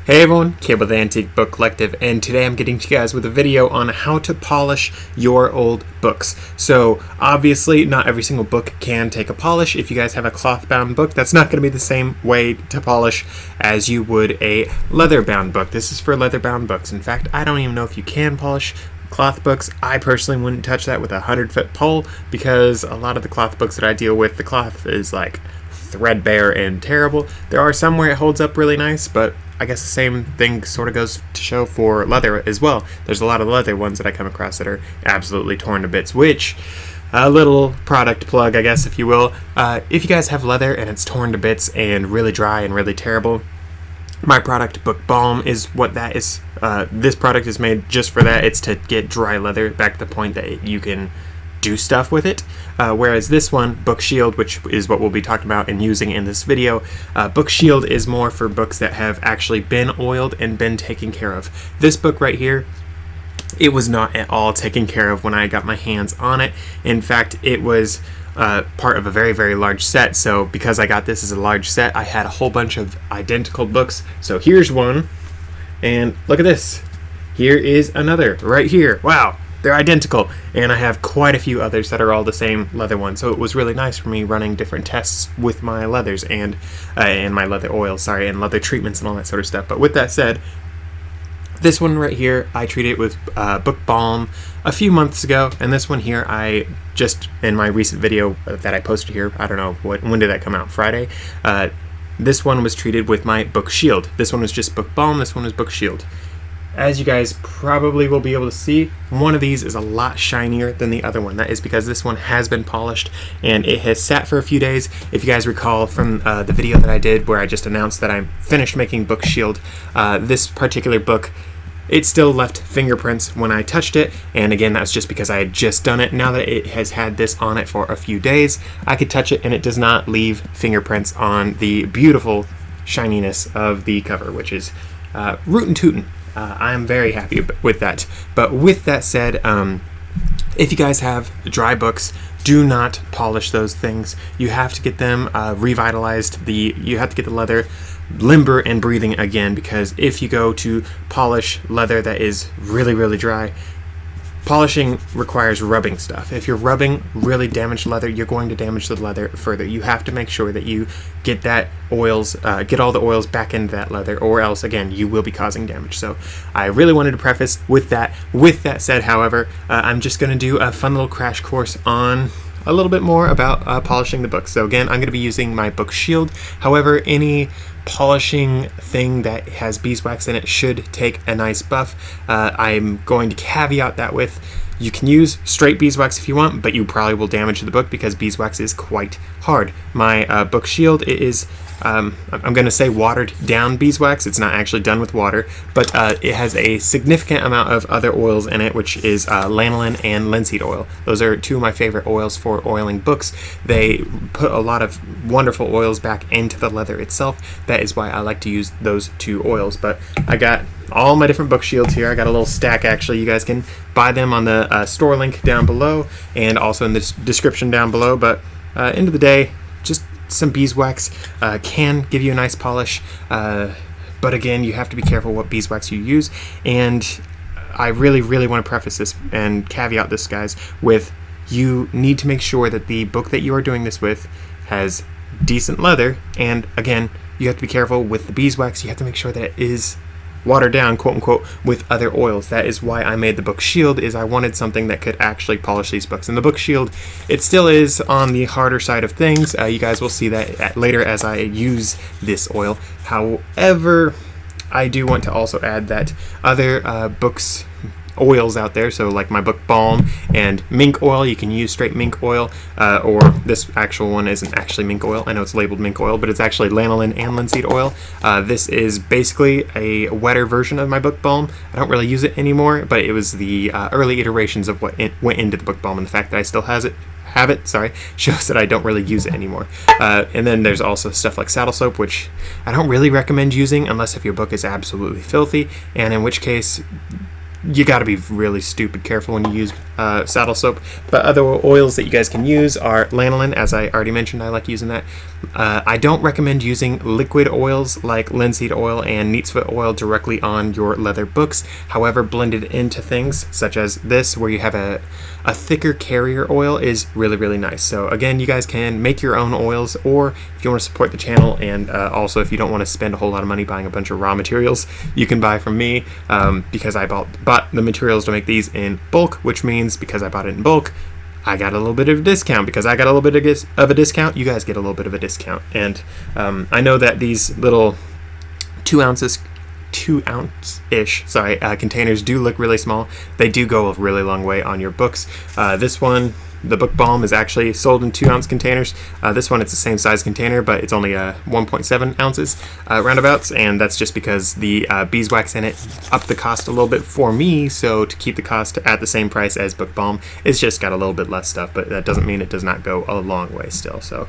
Hey everyone, Cable the Antique Book Collective, and today I'm getting to you guys with a video on how to polish your old books. So obviously not every single book can take a polish. If you guys have a cloth bound book, that's not going to be the same way to polish as you would a leather bound book. This is for leather bound books. In fact, I don't even know if you can polish cloth books. I personally wouldn't touch that with a 100-foot pole because a lot of the cloth books that I deal with, the cloth is like threadbare and terrible. There are some where it holds up really nice, but I guess the same thing sort of goes to show for leather as well. There's a lot of leather ones that I come across that are absolutely torn to bits, which, a little product plug, I guess, if you will. If you guys have leather and it's torn to bits and really dry and really terrible, my product, Book Balm, is what that is. This product is made just for that. It's to get dry leather back to the point that you can do stuff with it, whereas this one, Book Shield, which is what we'll be talking about and using in this video, Book Shield is more for books that have actually been oiled and been taken care of. This book right here, it was not at all taken care of when I got my hands on it. In fact, it was part of a very, very large set, so because I got this as a large set, I had a whole bunch of identical books. So here's one, and look at this. Here is another right here. Wow. They're identical, and I have quite a few others that are all the same leather one, so it was really nice for me running different tests with my leathers and my leather oils, and leather treatments and all that sort of stuff. But with that said, this one right here, I treated it with Book Balm a few months ago, and this one here, I just, in my recent video that I posted here, I don't know, when did that come out? Friday? This one was treated with my Book Shield. This one was just Book Balm, this one was Book Shield. As you guys probably will be able to see, one of these is a lot shinier than the other one. That is because this one has been polished and it has sat for a few days. If you guys recall from the video that I did where I just announced that I'm finished making Book Shield, this particular book, it still left fingerprints when I touched it, and again, that's just because I had just done it. Now that it has had this on it for a few days, I could touch it and it does not leave fingerprints on the beautiful shininess of the cover, which is rootin' tootin'. I'm very happy with that. But with that said, if you guys have dry books, do not polish those things. You have to get them revitalized. You have to get the leather limber and breathing again, because if you go to polish leather that is really, really dry, polishing requires rubbing stuff. If you're rubbing really damaged leather, you're going to damage the leather further. You have to make sure that you get that get all the oils back into that leather, or else, again, you will be causing damage. So I really wanted to preface with that. With that said, however, I'm just going to do a fun little crash course on a little bit more about polishing the book. So again, I'm going to be using my Book Shield. However, any polishing thing that has beeswax in it should take a nice buff. I'm going to caveat that with, you can use straight beeswax if you want, but you probably will damage the book because beeswax is quite hard. My Book Shield, it is, I'm going to say watered down beeswax. It's not actually done with water, but it has a significant amount of other oils in it, which is lanolin and linseed oil. Those are two of my favorite oils for oiling books. They put a lot of wonderful oils back into the leather itself. That is why I like to use those two oils. But I got all my different Book Shields here. I got a little stack, actually. You guys can buy them on the store link down below and also in the description down below. But end of the day, just some beeswax can give you a nice polish, but again, you have to be careful what beeswax you use. And I really, really want to preface this and caveat this, guys, with you need to make sure that the book that you are doing this with has decent leather, and again, you have to be careful with the beeswax. You have to make sure that it is watered down, quote unquote, with other oils. That is why I made the Book Shield, is I wanted something that could actually polish these books. And the Book Shield, it still is on the harder side of things. You guys will see that later as I use this oil. However, I do want to also add that other books oils out there, so like my Book Balm and mink oil, you can use straight mink oil, or this actual one isn't actually mink oil. I know it's labeled mink oil, but it's actually lanolin and linseed oil. This is basically a wetter version of my Book Balm. I don't really use it anymore, but it was the early iterations of what went into the Book Balm, and the fact that I still have it, shows that I don't really use it anymore. And then there's also stuff like saddle soap, which I don't really recommend using unless if your book is absolutely filthy, and in which case you got to be really stupid careful when you use saddle soap. But other oils that you guys can use are lanolin, as I already mentioned. I like using that. I don't recommend using liquid oils like linseed oil and neatsfoot oil directly on your leather books. However, blended into things such as this, where you have a thicker carrier oil, is really, really nice. So again, you guys can make your own oils, or if you want to support the channel, and also if you don't want to spend a whole lot of money buying a bunch of raw materials, you can buy from me, because I bought the materials to make these in bulk, which means because I bought it in bulk, I got a little bit of a discount. Because I got a little bit of a discount, you guys get a little bit of a discount. And I know that these little 2 ounce-ish, containers do look really small. They do go a really long way on your books. This one, the Book Balm, is actually sold in 2 ounce containers. This one, it's the same size container, but it's only 1.7 ounces roundabouts, and that's just because the beeswax in it upped the cost a little bit for me. So to keep the cost at the same price as Book Balm, it's just got a little bit less stuff, but that doesn't mean it does not go a long way still. So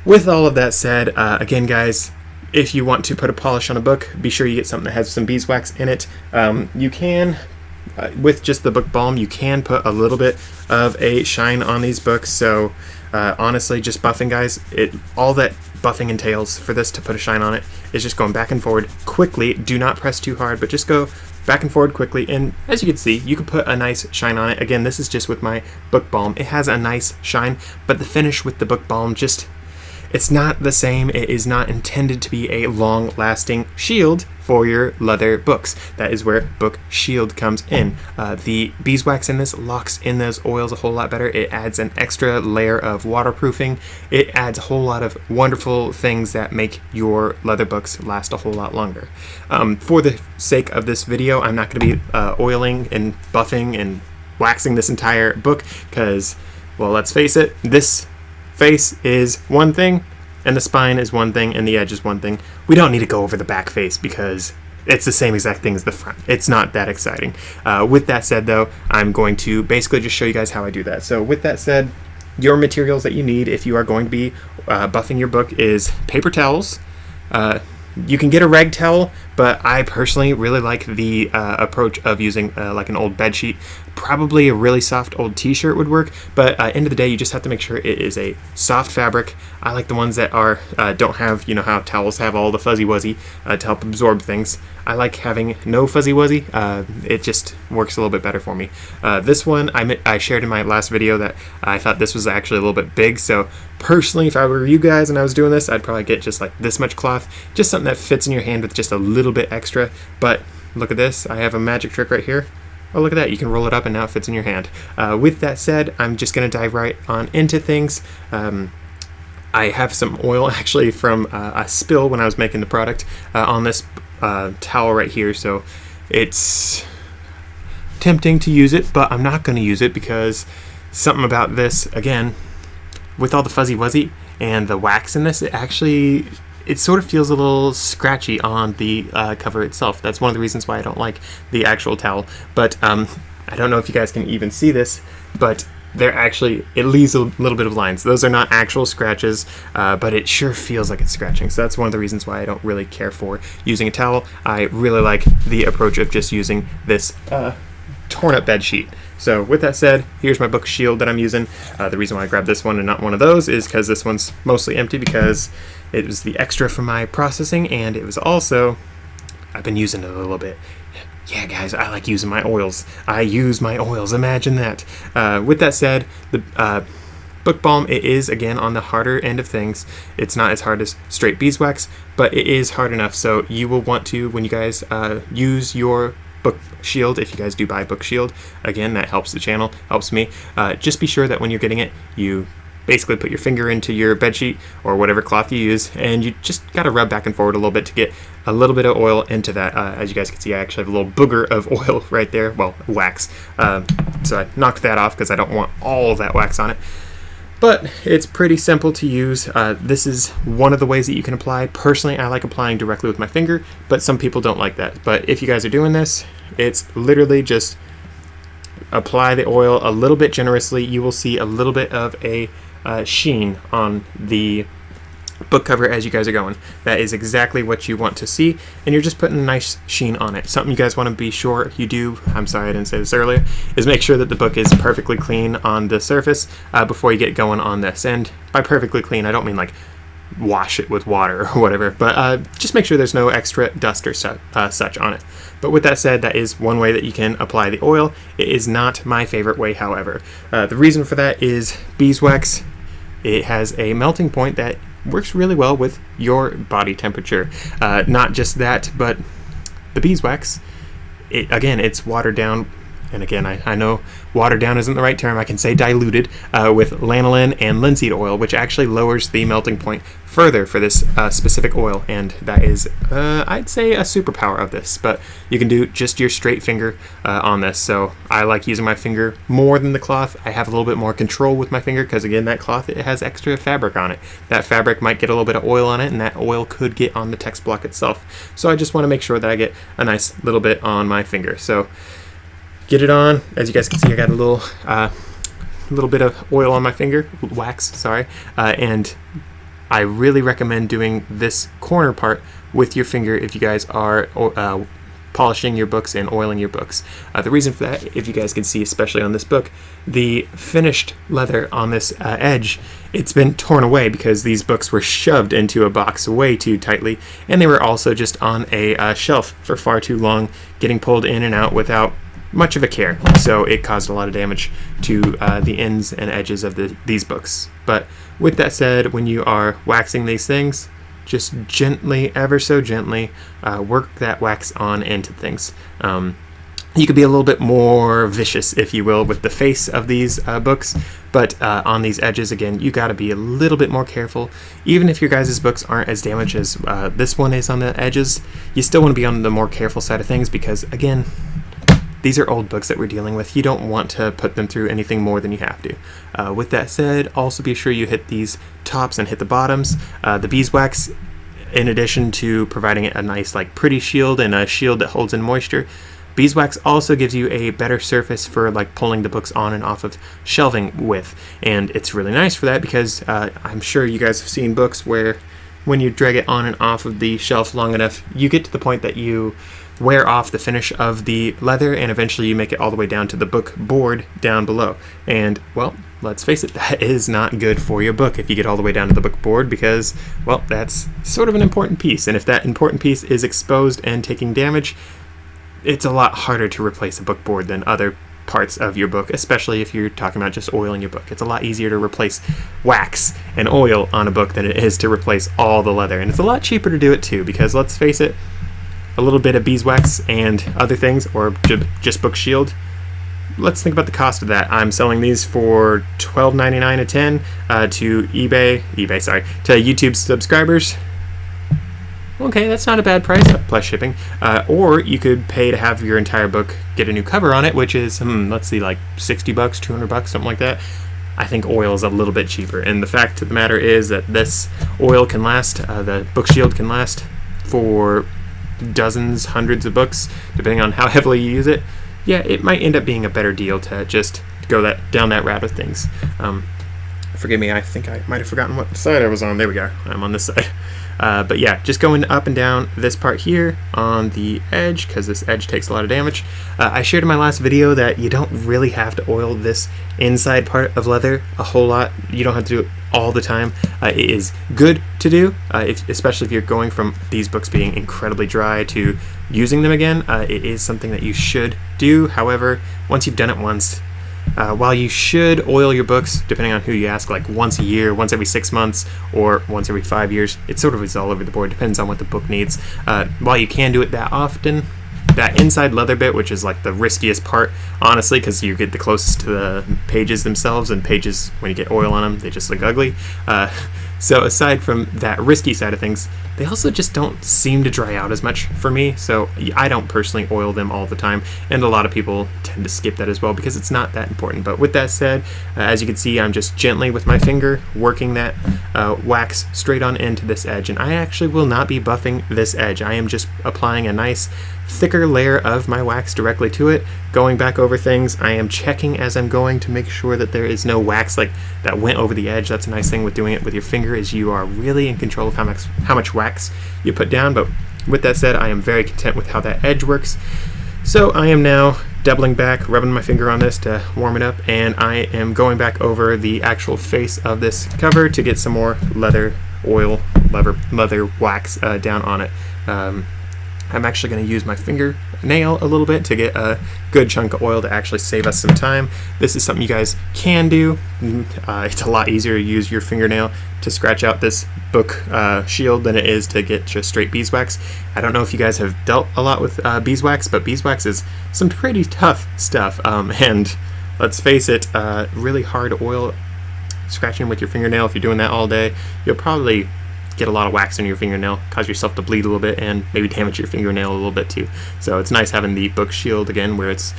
with all of that said, again guys, if you want to put a polish on a book, be sure you get something that has some beeswax in it. You can, with just the Book Balm, you can put a little bit of a shine on these books. So honestly, just buffing, guys, all that buffing entails for this to put a shine on it is just going back and forward quickly. Do not press too hard, but just go back and forward quickly, and as you can see, you can put a nice shine on it. Again, this is just with my Book Balm. It has a nice shine, but the finish with the Book Balm, it's not the same. It is not intended to be a long-lasting shield for your leather books. That is where Book Shield comes in. The beeswax in this locks in those oils a whole lot better. It adds an extra layer of waterproofing. It adds a whole lot of wonderful things that make your leather books last a whole lot longer. For the sake of this video, I'm not going to be oiling and buffing and waxing this entire book because, well, let's face it, this face is one thing, and the spine is one thing, and the edge is one thing. We don't need to go over the back face because it's the same exact thing as the front. It's not that exciting. With that said, though, I'm going to basically just show you guys how I do that. So with that said, your materials that you need if you are going to be buffing your book is paper towels. You can get a rag towel, but I personally really like the approach of using like an old bed sheet. Probably a really soft old t-shirt would work, but end of the day, you just have to make sure it is a soft fabric. I like the ones that are don't have, you know how towels have all the fuzzy wuzzy to help absorb things. I like having no fuzzy wuzzy. It just works a little bit better for me. This one I shared in my last video that I thought this was actually a little bit big, so personally, if I were you guys and I was doing this, I'd probably get just like this much cloth, just something that fits in your hand with just a little bit extra. But look at this, I have a magic trick right here. Oh, look at that, you can roll it up and now it fits in your hand. With that said, I'm just going to dive right on into things. I have some oil actually from a spill when I was making the product on this towel right here, so it's tempting to use it, but I'm not going to use it because something about this, again, with all the fuzzy wuzzy and the wax in this, it sort of feels a little scratchy on the cover itself. That's one of the reasons why I don't like the actual towel. But I don't know if you guys can even see this, but it leaves a little bit of lines. Those are not actual scratches, but it sure feels like it's scratching. So that's one of the reasons why I don't really care for using a towel. I really like the approach of just using this torn up bed sheet. So with that said, here's my book shield that I'm using. The reason why I grabbed this one and not one of those is because this one's mostly empty because it was the extra for my processing, and it was also, I've been using it a little bit. Yeah, guys, I like using my oils. I use my oils, imagine that. With that said, the Book Balm, it is, again, on the harder end of things. It's not as hard as straight beeswax, but it is hard enough. So you will want to, when you guys use your Book Shield, if you guys do buy Book Shield, again, that helps the channel, helps me. Just be sure that when you're getting it, you basically put your finger into your bedsheet or whatever cloth you use, and you just got to rub back and forward a little bit to get a little bit of oil into that. As you guys can see, I actually have a little booger of oil right there, well, wax. So I knocked that off because I don't want all that wax on it. But it's pretty simple to use. This is one of the ways that you can apply. Personally, I like applying directly with my finger, but some people don't like that. But if you guys are doing this, it's literally just apply the oil a little bit generously. You will see a little bit of a sheen on the book cover as you guys are going. That is exactly what you want to see, and you're just putting a nice sheen on it. Something you guys want to be sure you do, I'm sorry I didn't say this earlier, is make sure that the book is perfectly clean on the surface before you get going on this. And by perfectly clean, I don't mean like wash it with water or whatever, but just make sure there's no extra dust or such on it. But with that said, that is one way that you can apply the oil. It is not my favorite way, however. The reason for that is beeswax. It has a melting point that works really well with your body temperature. Not just that, but the beeswax, it's watered down. And again, I know watered down isn't the right term. I can say diluted with lanolin and linseed oil, which actually lowers the melting point further for this specific oil. And that is, I'd say, a superpower of this. But you can do just your straight finger on this. So I like using my finger more than the cloth. I have a little bit more control with my finger because, again, that cloth, it has extra fabric on it. That fabric might get a little bit of oil on it, and that oil could get on the text block itself. So I just want to make sure that I get a nice little bit on my finger. So get it on. As you guys can see, I got a little bit of oil on my finger, wax, sorry, and I really recommend doing this corner part with your finger if you guys are polishing your books and oiling your books. The reason for that, if you guys can see, especially on this book, the finished leather on this edge, it's been torn away because these books were shoved into a box way too tightly, and they were also just on a shelf for far too long, getting pulled in and out without much of a care, so it caused a lot of damage to the ends and edges of these books. But with that said, when you are waxing these things, just gently, ever so gently, work that wax on into things. You could be a little bit more vicious, if you will, with the face of these books, but on these edges, again, you got to be a little bit more careful. Even if your guys' books aren't as damaged as this one is on the edges, you still want to be on the more careful side of things because, again, these are old books that we're dealing with. You don't want to put them through anything more than you have to. With that said, also be sure you hit these tops and hit the bottoms. The beeswax, in addition to providing it a nice, like, pretty shield and a shield that holds in moisture, beeswax also gives you a better surface for like pulling the books on and off of shelving with. And it's really nice for that because I'm sure you guys have seen books where when you drag it on and off of the shelf long enough, you get to the point that you wear off the finish of the leather, and eventually you make it all the way down to the book board down below. And, well, let's face it, that is not good for your book if you get all the way down to the book board because, well, that's sort of an important piece. And if that important piece is exposed and taking damage, it's a lot harder to replace a book board than other parts of your book, especially if you're talking about just oiling your book. It's a lot easier to replace wax and oil on a book than it is to replace all the leather. And it's a lot cheaper to do it too because, let's face it, a little bit of beeswax and other things, or just book shield. Let's think about the cost of that. I'm selling these for $12.99 a 10 to to YouTube subscribers. Okay, that's not a bad price, plus shipping. Or you could pay to have your entire book get a new cover on it, which is, let's see, like $60, $200, something like that. I think oil is a little bit cheaper. And the fact of the matter is that this oil can last, the book shield can last for dozens, hundreds of books, depending on how heavily you use it. Yeah, it might end up being a better deal to just go down that route of things. Forgive me, I think I might have forgotten what side I was on. There we go, I'm on this side. But yeah, just going up and down this part here on the edge, because this edge takes a lot of damage. I shared in my last video that you don't really have to oil this inside part of leather a whole lot. You don't have to do it all the time. It is good to do, especially if you're going from these books being incredibly dry to using them again. It is something that you should do. However, once you've done it once, while you should oil your books, depending on who you ask, like once a year, once every 6 months, or once every 5 years, it sort of is all over the board, depends on what the book needs. While you can do it that often, that inside leather bit, which is like the riskiest part, honestly, because you get the closest to the pages themselves, and pages, when you get oil on them, they just look ugly. So aside from that risky side of things, they also just don't seem to dry out as much for me, so I don't personally oil them all the time, and a lot of people tend to skip that as well because it's not that important. But with that said, as you can see, I'm just gently with my finger working that wax straight on into this edge, and I actually will not be buffing this edge. I am just applying a nice thicker layer of my wax directly to it, going back over things. I am checking as I'm going to make sure that there is no wax like that went over the edge. That's a nice thing with doing it with your finger finger is you are really in control of how much wax you put down. But with that said, I am very content with how that edge works. So I am now doubling back, rubbing my finger on this to warm it up, and I am going back over the actual face of this cover to get some more leather wax down on it. I'm actually going to use my fingernail a little bit to get a good chunk of oil to actually save us some time. This is something you guys can do. It's a lot easier to use your fingernail to scratch out this book shield than it is to get just straight beeswax. I don't know if you guys have dealt a lot with beeswax, but beeswax is some pretty tough stuff. And let's face it, really hard oil scratching with your fingernail, if you're doing that all day, you'll probably get a lot of wax in your fingernail, cause yourself to bleed a little bit, and maybe damage your fingernail a little bit too. So it's nice having the book shield again where it's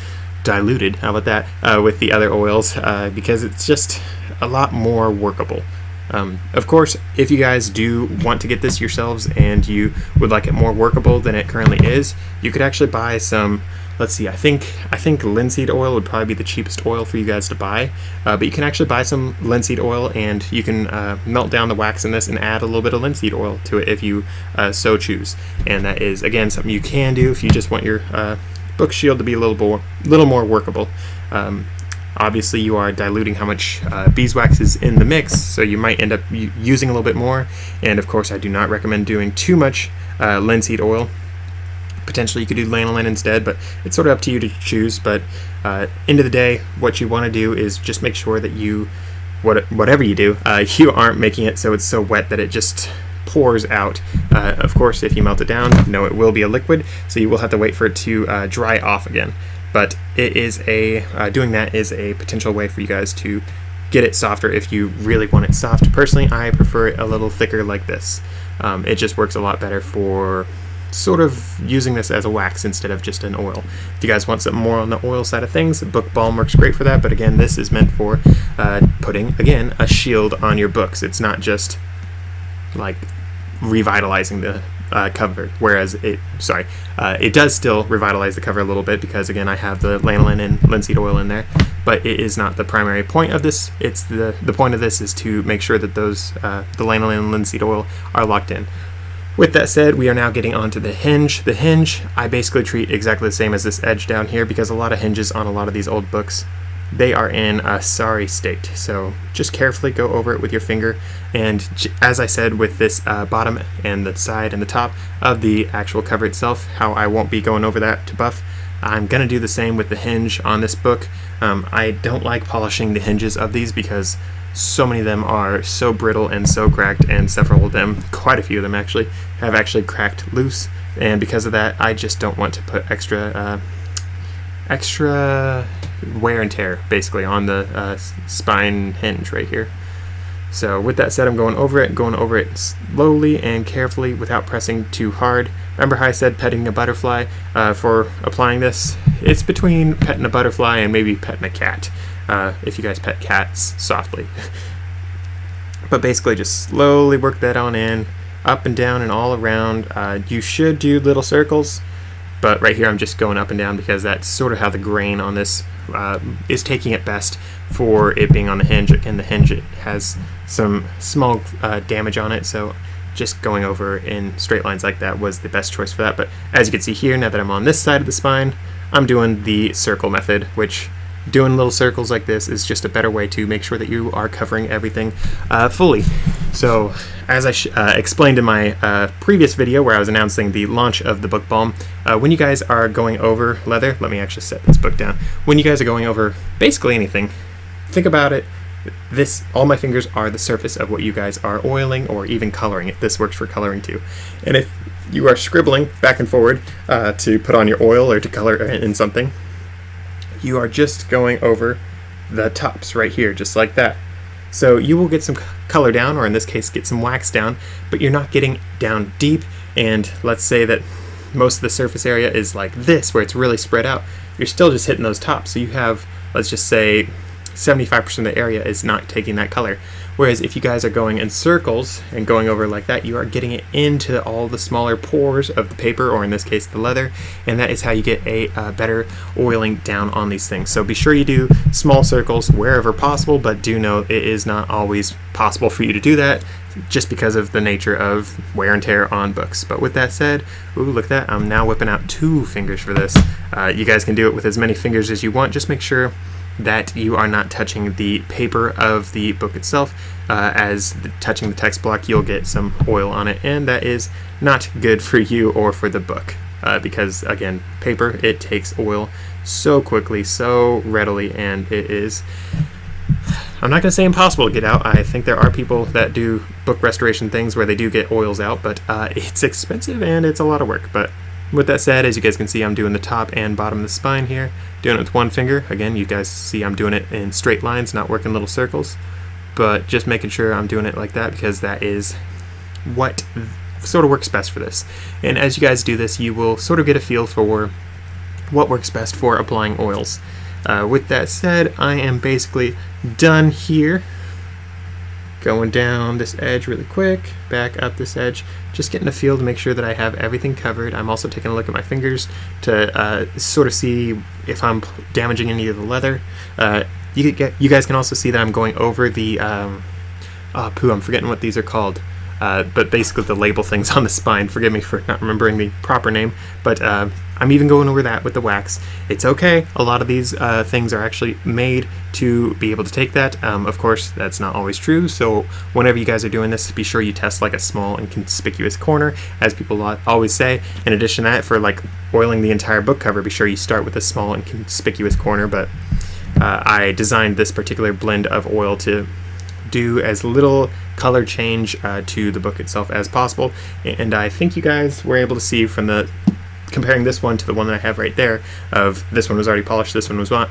diluted, how about that, with the other oils, because it's just a lot more workable. Of course, if you guys do want to get this yourselves and you would like it more workable than it currently is, you could actually buy some, let's see, I think linseed oil would probably be the cheapest oil for you guys to buy, but you can actually buy some linseed oil, and you can melt down the wax in this and add a little bit of linseed oil to it if you so choose. And that is, again, something you can do if you just want your book shield to be a little more workable. Obviously, you are diluting how much beeswax is in the mix, so you might end up using a little bit more. And of course, I do not recommend doing too much linseed oil. Potentially you could do lanolin instead, but it's sort of up to you to choose. But end of the day, what you want to do is just make sure that you, whatever you do, you aren't making it so it's so wet that it just pours out. Of course, if you melt it down, no, it will be a liquid, so you will have to wait for it to dry off again. But it is doing that is a potential way for you guys to get it softer if you really want it soft. Personally, I prefer it a little thicker like this. It just works a lot better for sort of using this as a wax instead of just an oil. If you guys want something more on the oil side of things, book balm works great for that, but again, this is meant for putting, again, a shield on your books. It's not just like revitalizing the cover, whereas it does still revitalize the cover a little bit, because again, I have the lanolin and linseed oil in there, but it is not the primary point of this. It's the point of this is to make sure that those the lanolin and linseed oil are locked in. With that said, we are now getting onto the hinge. The hinge, I basically treat exactly the same as this edge down here, because a lot of hinges on a lot of these old books, they are in a sorry state. So just carefully go over it with your finger. And as I said, with this bottom and the side and the top of the actual cover itself, how I won't be going over that to buff, I'm going to do the same with the hinge on this book. I don't like polishing the hinges of these because so many of them are so brittle and so cracked, and several of them, quite a few of them actually, have actually cracked loose, and because of that, I just don't want to put extra wear and tear basically on the spine hinge right here. So with that said, I'm going over it slowly and carefully without pressing too hard. Remember how I said petting a butterfly for applying this? It's between petting a butterfly and maybe petting a cat, if you guys pet cats softly. But basically just slowly work that on in, up and down and all around. You should do little circles, but right here I'm just going up and down because that's sort of how the grain on this is taking it best for it being on the hinge. Again, the hinge, it has some small damage on it, so just going over in straight lines like that was the best choice for that. But as you can see here, now that I'm on this side of the spine, I'm doing the circle method, which doing little circles like this is just a better way to make sure that you are covering everything fully. So as I explained in my previous video where I was announcing the launch of the book balm, when you guys are going over leather, let me actually set this book down. When you guys are going over basically anything, think about it. All my fingers are the surface of what you guys are oiling or even coloring it. This works for coloring too. And if you are scribbling back and forward to put on your oil or to color in something, you are just going over the tops right here, just like that. So you will get some color down, or in this case get some wax down, but you're not getting down deep. And let's say that most of the surface area is like this, where it's really spread out. You're still just hitting those tops. So you have, let's just say 75% of the area is not taking that color. Whereas if you guys are going in circles and going over like that, you are getting it into all the smaller pores of the paper, or in this case the leather, and that is how you get a better oiling down on these things. So be sure you do small circles wherever possible, but do know it is not always possible for you to do that just because of the nature of wear and tear on books. But with that said, ooh, look at that, I'm now whipping out 2 fingers for this. You guys can do it with as many fingers as you want. Just make sure that you are not touching the paper of the book itself. Touching the text block, you'll get some oil on it, and that is not good for you or for the book, because again, paper, it takes oil so quickly, so readily, and it is, I'm not going to say impossible to get out. I think there are people that do book restoration things where they do get oils out, but it's expensive and it's a lot of work. But with that said, as you guys can see, I'm doing the top and bottom of the spine here, doing it with 1 finger. Again, you guys see I'm doing it in straight lines, not working little circles, but just making sure I'm doing it like that because that is what sort of works best for this. And as you guys do this, you will sort of get a feel for what works best for applying oils. With that said, I am basically done here. Going down this edge really quick, back up this edge, just getting a feel to make sure that I have everything covered. I'm also taking a look at my fingers to sort of see if I'm damaging any of the leather. You guys can also see that I'm going over the, I'm forgetting what these are called. But basically the label things on the spine. Forgive me for not remembering the proper name, but I'm even going over that with the wax. It's okay. A lot of these things are actually made to be able to take that. Of course, that's not always true, so whenever you guys are doing this, be sure you test like a small and conspicuous corner, as people always say. In addition to that, for like oiling the entire book cover, be sure you start with a small and conspicuous corner, but I designed this particular blend of oil to do as little color change to the book itself as possible, and I think you guys were able to see from the comparing this one to the one that I have right there, of this one was already polished, this one was not,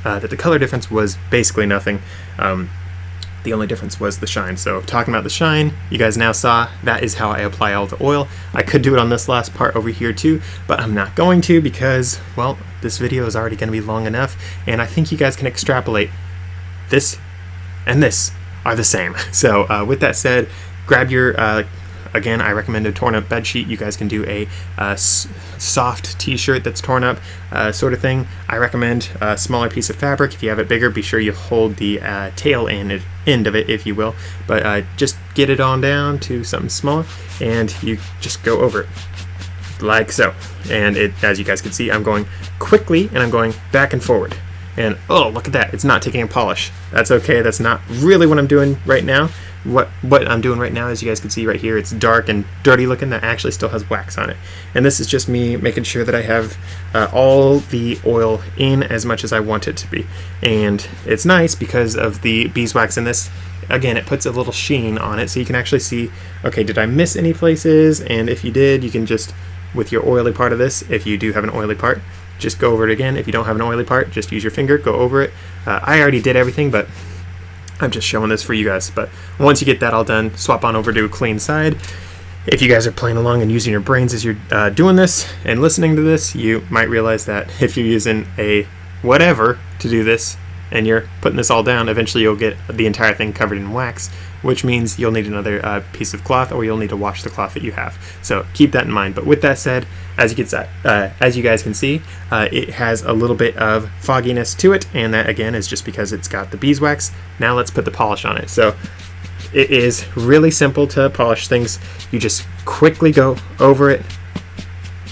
that the color difference was basically nothing. The only difference was the shine. So talking about the shine, you guys now saw that is how I apply all the oil. I could do it on this last part over here too, but I'm not going to because, well, this video is already going to be long enough, and I think you guys can extrapolate this and this are the same. So with that said, grab your, again, I recommend a torn up bed sheet. You guys can do a soft t-shirt that's torn up sort of thing. I recommend a smaller piece of fabric. If you have it bigger, be sure you hold the tail end of it, if you will. But just get it on down to something smaller, and you just go over it like so. And as you guys can see, I'm going quickly and I'm going back and forward. And oh, look at that, it's not taking a polish. That's okay, that's not really what I'm doing right now. What I'm doing right now, as you guys can see right here, it's dark and dirty looking. That actually still has wax on it. And this is just me making sure that I have all the oil in as much as I want it to be. And it's nice because of the beeswax in this. Again, it puts a little sheen on it so you can actually see, okay, did I miss any places? And if you did, you can just, with your oily part of this, if you do have an oily part, just go over it again. If you don't have an oily part, just use your finger, go over it. I already did everything, but I'm just showing this for you guys. But once you get that all done, swap on over to a clean side. If you guys are playing along and using your brains as you're doing this and listening to this, you might realize that if you're using a whatever to do this and you're putting this all down, eventually you'll get the entire thing covered in wax, which means you'll need another piece of cloth, or you'll need to wash the cloth that you have. So keep that in mind. But with that said, as you guys can see, it has a little bit of fogginess to it, and that again is just because it's got the beeswax. Now let's put the polish on it. So it is really simple to polish things. You just quickly go over it,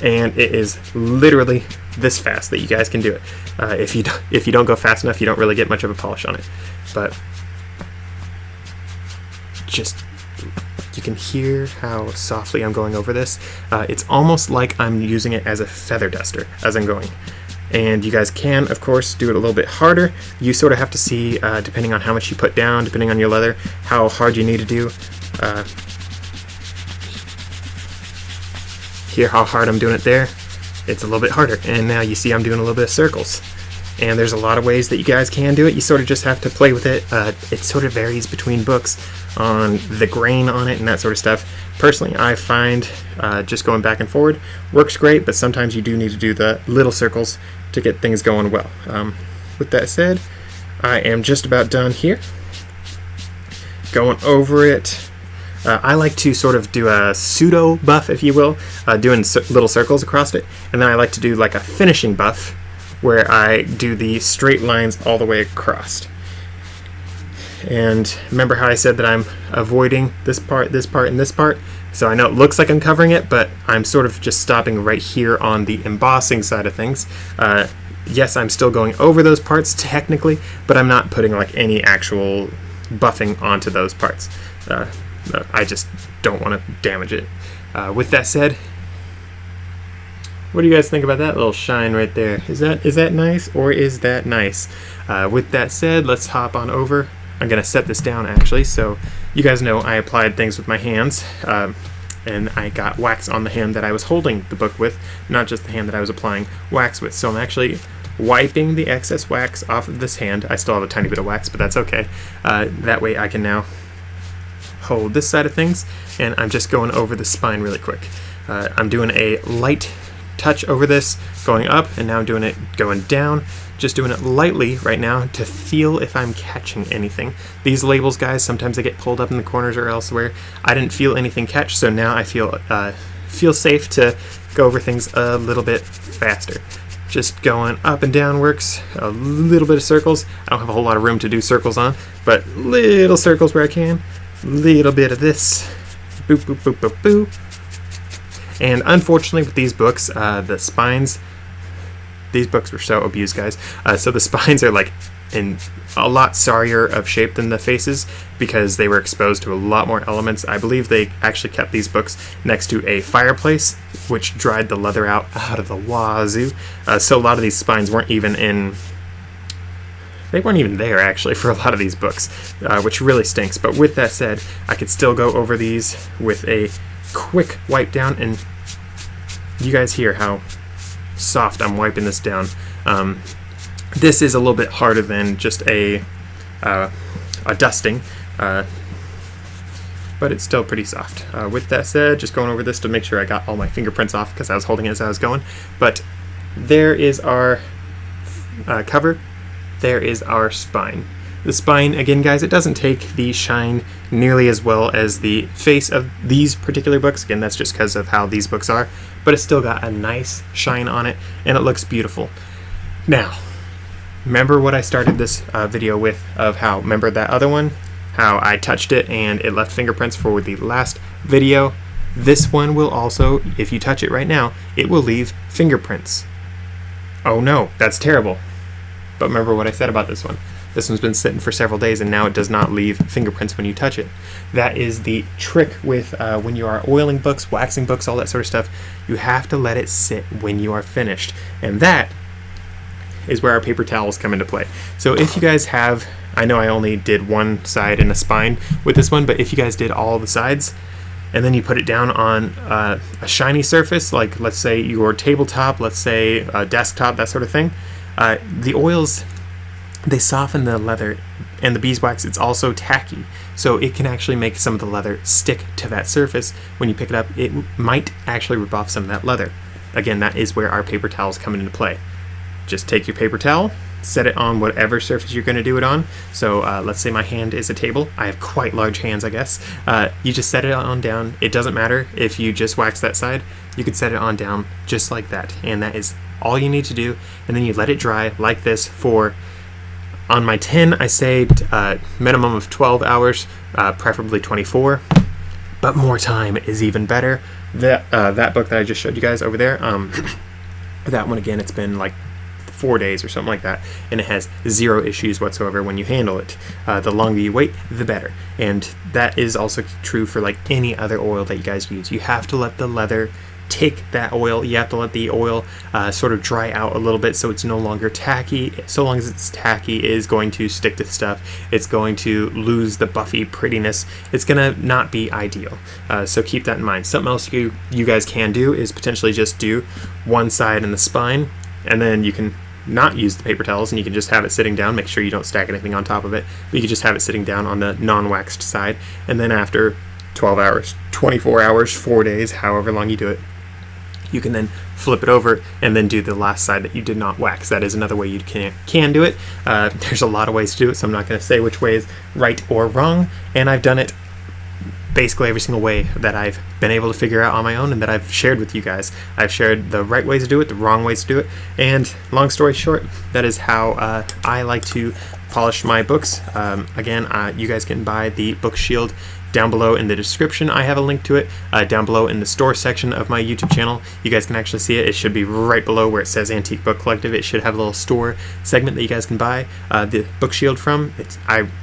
and it is literally this fast that you guys can do it. If you don't go fast enough, you don't really get much of a polish on it. But just, you can hear how softly I'm going over this. It's almost like I'm using it as a feather duster as I'm going. And you guys can, of course, do it a little bit harder. You sort of have to see, depending on how much you put down, depending on your leather, how hard you need to do. Hear how hard I'm doing it there? It's a little bit harder. And now you see I'm doing a little bit of circles. And there's a lot of ways that you guys can do it. You sort of just have to play with it. It sort of varies between books on the grain on it and that sort of stuff. Personally, I find just going back and forward works great, but sometimes you do need to do the little circles to get things going well. With that said, I am just about done here. going over it. I like to sort of do a pseudo buff, if you will, doing little circles across it, and then I like to do like a finishing buff where I do the straight lines all the way across. And remember how I said that I'm avoiding this part, and this part? So I know it looks like I'm covering it, but I'm sort of just stopping right here on the embossing side of things. Yes, I'm still going over those parts technically, but I'm not putting like any actual buffing onto those parts. I just don't want to damage it. With that said, what do you guys think about that little shine right there? Is that nice, or is that nice? With that said, let's hop on over. I'm going to set this down actually, so you guys know I applied things with my hands, and I got wax on the hand that I was holding the book with, not just the hand that I was applying wax with. So I'm actually wiping the excess wax off of this hand. I still have a tiny bit of wax, but that's okay. That way I can now hold this side of things, and I'm just going over the spine really quick. I'm doing a light touch over this, going up, and now I'm doing it going down, just doing it lightly right now to feel if I'm catching anything. These labels, guys, sometimes they get pulled up in the corners or elsewhere. I didn't feel anything catch, so now I feel safe to go over things a little bit faster. Just going up and down works. A little bit of circles. I don't have a whole lot of room to do circles on, but little circles where I can. Little bit of this. Boop, boop, boop, boop, boop. And unfortunately with these books, the spines, these books were so abused, guys. So the spines are like in a lot sorrier of shape than the faces because they were exposed to a lot more elements. I believe they actually kept these books next to a fireplace, which dried the leather out of the wazoo. So a lot of these spines weren't even there actually for a lot of these books, which really stinks. But with that said, I could still go over these with a quick wipe down, and you guys hear how soft I'm wiping this down. This is a little bit harder than just a dusting, but it's still pretty soft. With that said, just going over this to make sure I got all my fingerprints off because I was holding it as I was going. But there is our cover. There is our spine. The spine, again, guys, it doesn't take the shine nearly as well as the face of these particular books. Again, that's just because of how these books are, but it's still got a nice shine on it, and it looks beautiful. Now, remember what I started this video with of how, remember that other one? How I touched it and it left fingerprints for the last video? This one will also, if you touch it right now, it will leave fingerprints. Oh no, that's terrible. But remember what I said about this one. This one's been sitting for several days and now it does not leave fingerprints when you touch it. That is the trick with when you are oiling books, waxing books, all that sort of stuff. You have to let it sit when you are finished. And that is where our paper towels come into play. So if you guys have, I know I only did one side and a spine with this one, but if you guys did all the sides, and then you put it down on a shiny surface, like let's say your tabletop, let's say a desktop, that sort of thing, the oils, they soften the leather, and the beeswax, it's also tacky, so it can actually make some of the leather stick to that surface. When you pick it up, it might actually rip off some of that leather. Again, that is where our paper towels come into play. Just take your paper towel, set it on whatever surface you're going to do it on. So let's say my hand is a table. I have quite large hands, I guess. You just set it on down. It doesn't matter if you just wax that side. You could set it on down just like that, and that is all you need to do. And then you let it dry like this for, on my tin, I say minimum of 12 hours, preferably 24, but more time is even better. That book that I just showed you guys over there, that one, again, it's been like 4 days or something like that, and it has zero issues whatsoever when you handle it. The longer you wait, the better. And that is also true for like any other oil that you guys use. You have to let the leather take that oil. You have to let the oil sort of dry out a little bit so it's no longer tacky. So long as it's tacky, it is going to stick to stuff. It's going to lose the buffy prettiness. It's gonna not be ideal. So keep that in mind. Something else you guys can do is potentially just do one side in the spine, and then you can not use the paper towels and you can just have it sitting down. Make sure you don't stack anything on top of it, but you can just have it sitting down on the non-waxed side, and then after 12 hours, 24 hours, 4 days, however long you do it, you can then flip it over and then do the last side that you did not wax. That is another way you can do it. There's a lot of ways to do it, so I'm not going to say which way is right or wrong, and I've done it basically every single way that I've been able to figure out on my own and that I've shared with you guys. I've shared the right ways to do it, the wrong ways to do it, and long story short, that is how I like to polish my books. Again, you guys can buy the Book Shield down below in the description. I have a link to it down below in the store section of my YouTube channel. You guys can actually see it. It should be right below where it says Antique Book Collective. It should have a little store segment that you guys can buy the Book Shield from.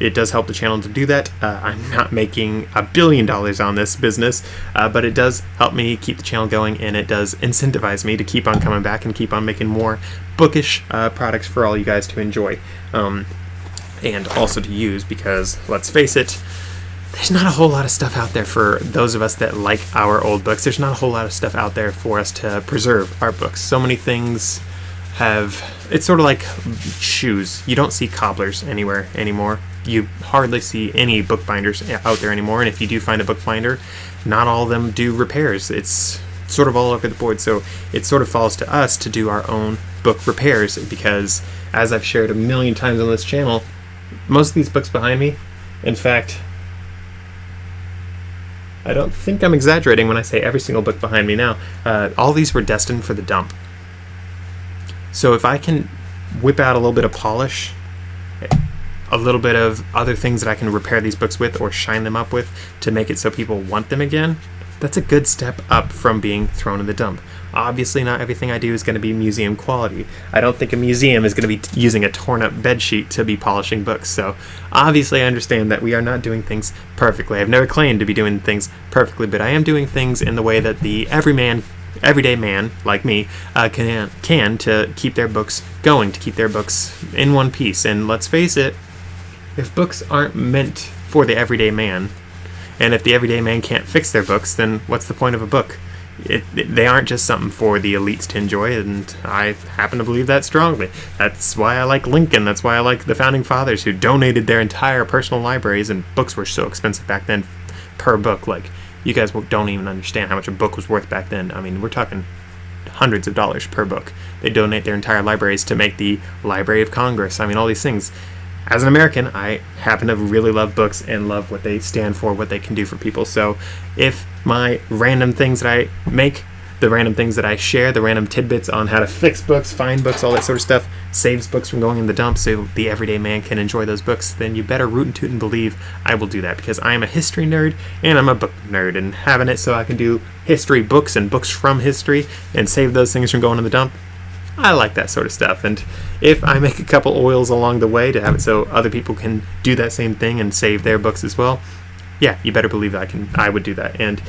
It does help the channel to do that. I'm not making $1 billion on this business, but it does help me keep the channel going, and it does incentivize me to keep on coming back and keep on making more bookish products for all you guys to enjoy, and also to use, because let's face it, there's not a whole lot of stuff out there for those of us that like our old books. There's not a whole lot of stuff out there for us to preserve our books. So many things it's sort of like shoes. You don't see cobblers anywhere anymore. You hardly see any bookbinders out there anymore, and if you do find a bookbinder, not all of them do repairs. It's sort of all over the board, so it sort of falls to us to do our own book repairs, because as I've shared a million times on this channel, most of these books behind me, in fact, I don't think I'm exaggerating when I say every single book behind me now, all these were destined for the dump. So if I can whip out a little bit of polish, a little bit of other things that I can repair these books with or shine them up with to make it so people want them again, that's a good step up from being thrown in the dump. Obviously, not everything I do is going to be museum quality. I don't think a museum is going to be using a torn-up bed sheet to be polishing books, so obviously I understand that we are not doing things perfectly. I've never claimed to be doing things perfectly, but I am doing things in the way that the everyday man like me can to keep their books going, to keep their books in one piece. And let's face it, if books aren't meant for the everyday man, and if the everyday man can't fix their books, then what's the point of a book? They aren't just something for the elites to enjoy, and I happen to believe that strongly. That's why I like Lincoln. That's why I like the Founding Fathers, who donated their entire personal libraries, and books were so expensive back then per book. Like, you guys don't even understand how much a book was worth back then. I mean, we're talking hundreds of dollars per book. They donate their entire libraries to make the Library of Congress. I mean, all these things. As an American, I happen to really love books and love what they stand for, what they can do for people. So if my random things that I make, the random things that I share, the random tidbits on how to fix books, find books, all that sort of stuff, saves books from going in the dump so the everyday man can enjoy those books, then you better root and toot and believe I will do that, because I am a history nerd and I'm a book nerd, and having it so I can do history books and books from history and save those things from going in the dump, I like that sort of stuff. And if I make a couple oils along the way to have it so other people can do that same thing and save their books as well, yeah, you better believe I would do that. And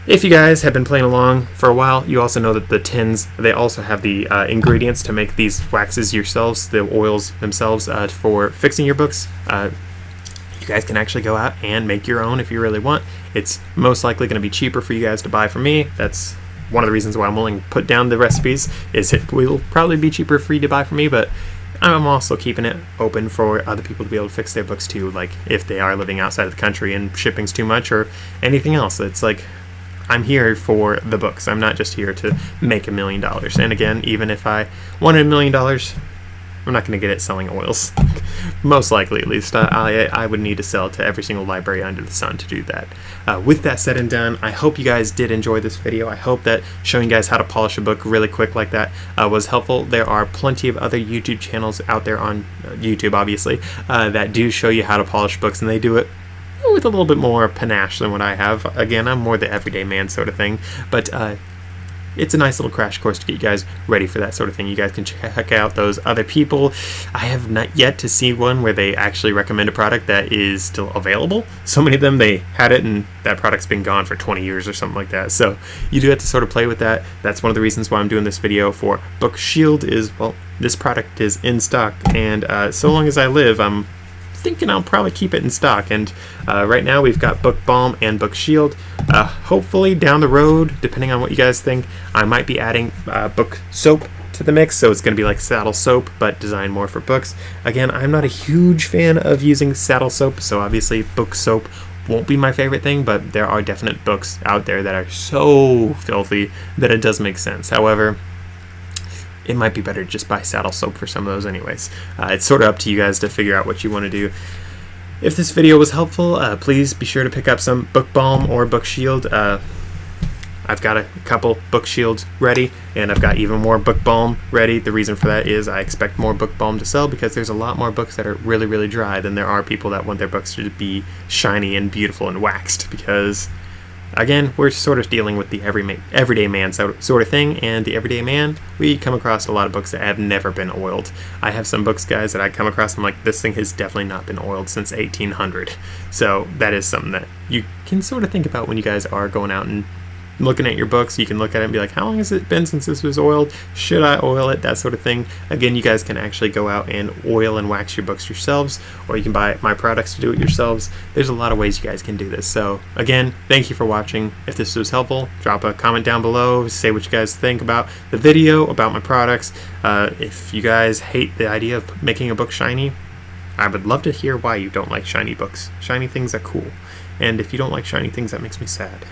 if you guys have been playing along for a while, you also know that the tins, they also have the ingredients to make these waxes yourselves, the oils themselves, for fixing your books. You guys can actually go out and make your own if you really want. It's most likely going to be cheaper for you guys to buy from me. That's one of the reasons why I'm willing to put down the recipes, is it will probably be cheaper for you to buy from me, but I'm also keeping it open for other people to be able to fix their books too, like if they are living outside of the country and shipping's too much or anything else. It's like, I'm here for the books. I'm not just here to make $1 million. And again, even if I wanted $1 million, I'm not going to get it selling oils. Most likely, at least. I would need to sell to every single library under the sun to do that. With that said and done, I hope you guys did enjoy this video. I hope that showing you guys how to polish a book really quick like that was helpful. There are plenty of other YouTube channels out there on YouTube, obviously, that do show you how to polish books, and they do it with a little bit more panache than what I have. Again, I'm more the everyday man sort of thing, but it's a nice little crash course to get you guys ready for that sort of thing. You guys can check out those other people. I have not yet to see one where they actually recommend a product that is still available. So many of them, they had it and that product's been gone for 20 years or something like that. So you do have to sort of play with that. That's one of the reasons why I'm doing this video for Book Shield is, well, this product is in stock, and so long as I live, I'm thinking I'll probably keep it in stock. And right now we've got Book Balm and Book Shield. Hopefully down the road, depending on what you guys think, I might be adding book soap to the mix, so it's going to be like saddle soap but designed more for books. Again, I'm not a huge fan of using saddle soap, so obviously book soap won't be my favorite thing, but there are definite books out there that are so filthy that it does make sense. However, it might be better to just buy saddle soap for some of those anyways. It's sort of up to you guys to figure out what you want to do. If this video was helpful, please be sure to pick up some book balm or book shield. I've got a couple book shields ready, and I've got even more book balm ready. The reason for that is I expect more book balm to sell because there's a lot more books that are really, really dry than there are people that want their books to be shiny and beautiful and waxed, because again, we're sort of dealing with the everyday man sort of thing, and the everyday man, we come across a lot of books that have never been oiled. I have some books, guys, that I come across and I'm like, this thing has definitely not been oiled since 1800. So that is something that you can sort of think about when you guys are going out and looking at your books. You can look at it and be like, how long has it been since this was oiled? Should I oil it? That sort of thing. Again, you guys can actually go out and oil and wax your books yourselves, or you can buy my products to do it yourselves. There's a lot of ways you guys can do this. So again, thank you for watching. If this was helpful, drop a comment down below, say what you guys think about the video, about my products. If you guys hate the idea of making a book shiny, I would love to hear why you don't like shiny books. Shiny things are cool. And if you don't like shiny things, that makes me sad.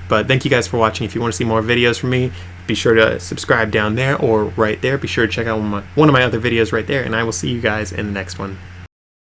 But thank you guys for watching. If you want to see more videos from me, be sure to subscribe down there or right there. Be sure to check out one of my other videos right there, and I will see you guys in the next one.